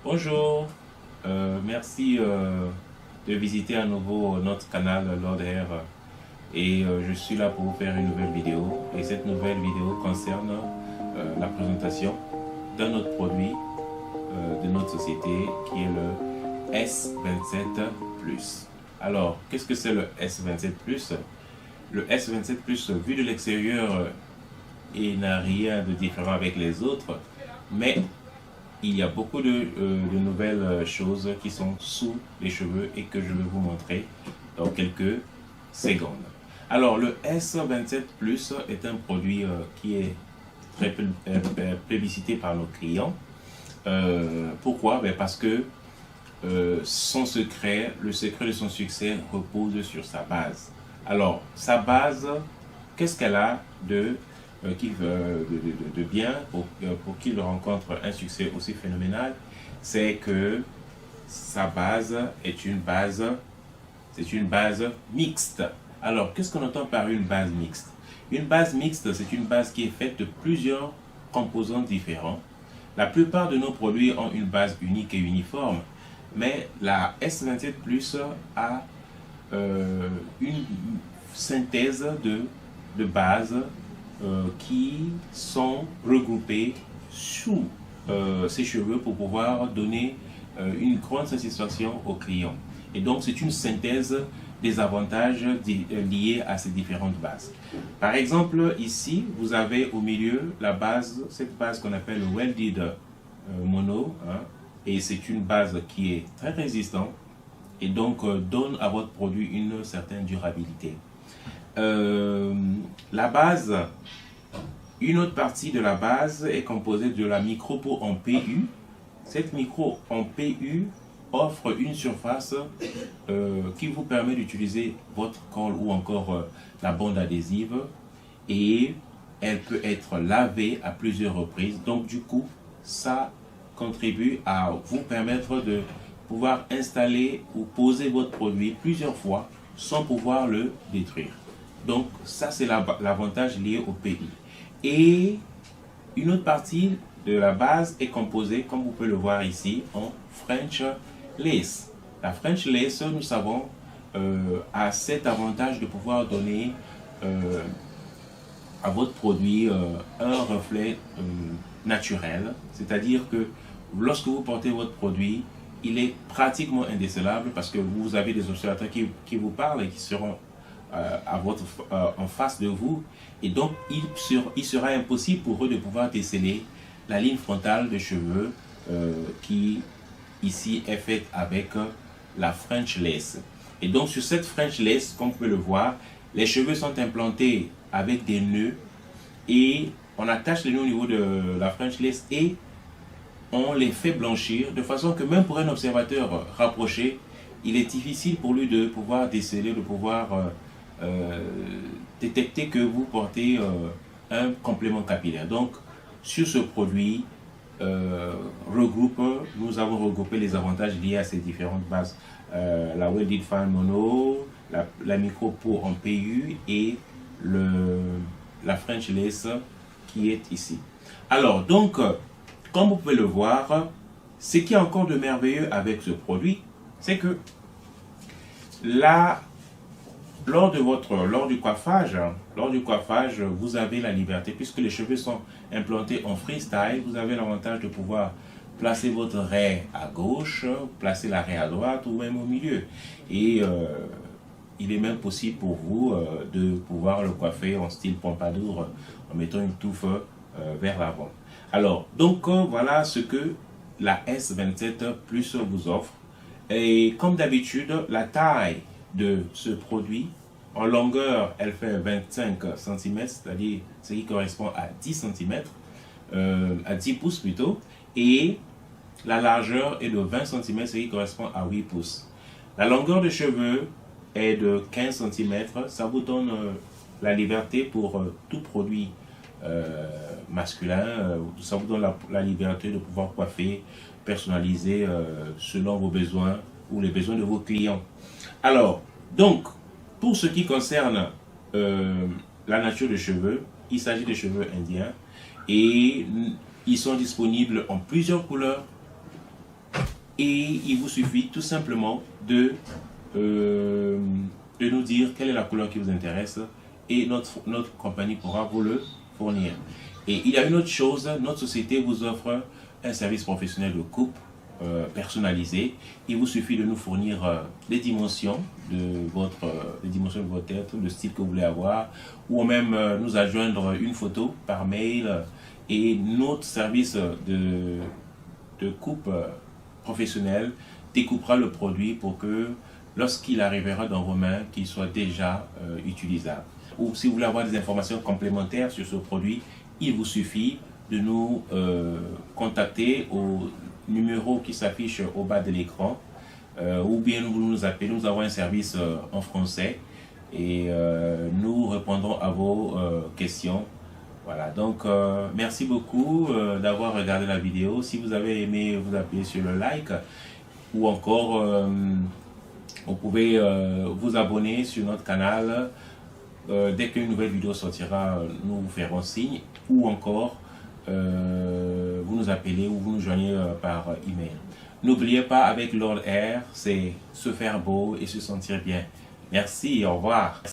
Bonjour, merci de visiter à nouveau notre canal Lord Air et je suis là pour vous faire une nouvelle vidéo et cette nouvelle vidéo concerne la présentation d'un autre produit de notre société qui est le S27 Plus. Alors, qu'est-ce que c'est le S27 Plus? Le S27 Plus, vu de l'extérieur, il n'a rien de différent avec les autres, mais il y a beaucoup de nouvelles choses qui sont sous les cheveux et que je vais vous montrer dans quelques secondes. Alors, le S27 Plus est un produit qui est très plébiscité par nos clients. Pourquoi? Parce que son secret, le secret de son succès repose sur sa base. Alors, sa base, qu'est-ce qu'elle a de bien pour qu'il rencontre un succès aussi phénoménal? C'est que sa base est c'est une base mixte. Alors, qu'est-ce qu'on entend par une base mixte? Une base mixte, c'est une base qui est faite de plusieurs composants différents. La plupart de nos produits ont une base unique et uniforme, mais la S27 Plus a une synthèse de bases qui sont regroupées sous ses cheveux pour pouvoir donner une grande satisfaction aux clients. Et donc, c'est une synthèse des avantages liés à ces différentes bases. Par exemple, ici, vous avez au milieu la base, cette base qu'on appelle le Welded Mono, hein, et c'est une base qui est très résistante et donc donne à votre produit une certaine durabilité. La base, une autre partie de la base est composée de la micro-peau en PU. Cette micro en PU offre une surface qui vous permet d'utiliser votre colle ou encore la bande adhésive et elle peut être lavée à plusieurs reprises. Donc du coup, ça contribue à vous permettre de pouvoir installer ou poser votre produit plusieurs fois sans pouvoir le détruire. Donc ça, c'est l'avantage lié au PU. Et une autre partie de la base est composée, comme vous pouvez le voir ici, en French Lace. La French Lace, nous savons, a cet avantage de pouvoir donner à votre produit un reflet naturel. C'est-à-dire que lorsque vous portez votre produit, il est pratiquement indécelable parce que vous avez des observateurs qui vous parlent et qui seront en face de vous. Et donc, il sera impossible pour eux de pouvoir déceler la ligne frontale des cheveux qui, ici, est faite avec la French Lace. Et donc, sur cette French Lace, comme vous pouvez le voir, les cheveux sont implantés avec des nœuds et on attache les nœuds au niveau de la French Lace et on les fait blanchir de façon que même pour un observateur rapproché, il est difficile pour lui de pouvoir déceler, de pouvoir détecter que vous portez un complément capillaire. Donc, sur ce produit, nous avons regroupé les avantages liés à ces différentes bases. La Welded Fine Mono, la micro-peau en PU et la French Lace qui est ici. Alors, donc, comme vous pouvez le voir, ce qui est encore de merveilleux avec ce produit, c'est que là, lors du coiffage, vous avez la liberté, puisque les cheveux sont implantés en freestyle, vous avez l'avantage de pouvoir placer votre raie à gauche, placer la raie à droite ou même au milieu. Et il est même possible pour vous de pouvoir le coiffer en style pompadour en mettant une touffe vers l'avant. Alors, donc voilà ce que la S27 Plus vous offre. Et comme d'habitude, la taille de ce produit, en longueur, elle fait 25 cm, c'est-à-dire ce qui correspond à 10 cm, à 10 pouces plutôt, et la largeur est de 20 cm, ce qui correspond à 8 pouces. La longueur de cheveux est de 15 cm, ça vous donne la liberté pour tout produit masculin, ça vous donne la liberté de pouvoir coiffer, personnaliser selon vos besoins ou les besoins de vos clients. Alors, donc, pour ce qui concerne la nature des cheveux, il s'agit de cheveux indiens et ils sont disponibles en plusieurs couleurs Et il vous suffit tout simplement de nous dire quelle est la couleur qui vous intéresse et notre compagnie pourra vous le fournir. Et il y a une autre chose, notre société vous offre un service professionnel de coupe personnalisé. Il vous suffit de nous fournir les dimensions de votre tête, le style que vous voulez avoir, ou même nous adjoindre une photo par mail, et notre service de coupe professionnel découpera le produit pour que lorsqu'il arrivera dans vos mains, qu'il soit déjà utilisable. Ou si vous voulez avoir des informations complémentaires sur ce produit, il vous suffit de nous contacter au numéro qui s'affiche au bas de l'écran, ou bien vous nous appelez. Nous avons un service en français et nous répondrons à vos questions. Voilà, donc merci beaucoup d'avoir regardé la vidéo. Si vous avez aimé, vous appuyez sur le like, ou encore vous pouvez vous abonner sur notre canal. Dès qu'une nouvelle vidéo sortira, nous vous ferons signe, ou encore vous nous appelez ou vous nous joignez par email. N'oubliez pas, avec Lord Air, c'est se faire beau et se sentir bien. Merci, au revoir.